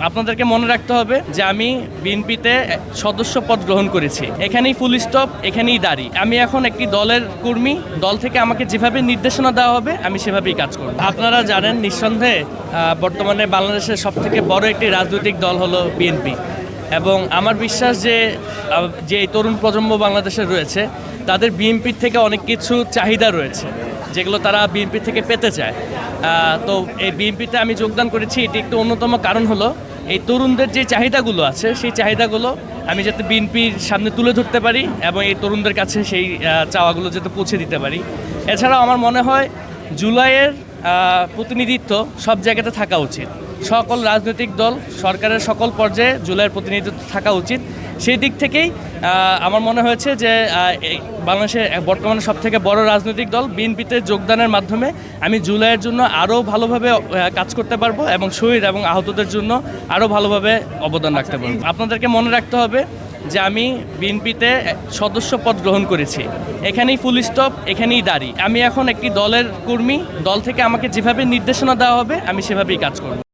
আপনাদেরকে মনে রাখতে হবে যে আমি বিএনপিতে সদস্য পদ গ্রহণ করেছি। এখানেই ফুল স্টপ, এখানেই দাঁড়ি। আমি এখন একটি দলের কর্মী। দল থেকে আমাকে যেভাবে নির্দেশনা দেওয়া হবে আমি সেভাবেই কাজ করব। আপনারা জানেন নিঃসন্দেহে বর্তমানে বাংলাদেশের সবথেকে বড় একটি রাজনৈতিক দল হলো বিএনপি, এবং আমার বিশ্বাস যে এই তরুণ প্রজন্ম বাংলাদেশে রয়েছে তাদের বিএনপির থেকে অনেক কিছু চাহিদা রয়েছে যেগুলো তারা বিএনপি থেকে পেতে চায়। তো এই বিএনপিতে আমি যোগদান করেছি, এটি একটি অন্যতম কারণ হলো এই তরুণদের যে চাহিদাগুলো আছে সেই চাহিদাগুলো আমি যাতে বিএনপির সামনে তুলে ধরতে পারি এবং এই তরুণদের কাছে সেই চাওয়াগুলো যাতে পৌঁছে দিতে পারি। এছাড়াও আমার মনে হয় জুলাইয়ের প্রতিনিধিত্ব সব জায়গাতে থাকা উচিত। সকল রাজনৈতিক দল সরকারের সকল পর্যায়ে জুলাইয়ের প্রতিনিধিত্ব থাকা উচিত। সেই দিক থেকেই আমার মনে হয়েছে যে বাংলাদেশের বর্তমানে সবথেকে বড় রাজনৈতিক দল বিএনপিতে যোগদানের মাধ্যমে আমি জুলাইয়ের জন্য আরও ভালোভাবে কাজ করতে পারবো এবং শহীদ এবং আহতদের জন্য আরও ভালোভাবে অবদান রাখতে পারবো। আপনাদেরকে মনে রাখতে হবে যে আমি বিএনপিতে সদস্য পদ গ্রহণ করেছি। এখানেই ফুল স্টপ, এখানেই দাঁড়ি। আমি এখন একটি দলের কর্মী। দল থেকে আমাকে যেভাবে নির্দেশনা দেওয়া হবে আমি সেভাবেই কাজ করব।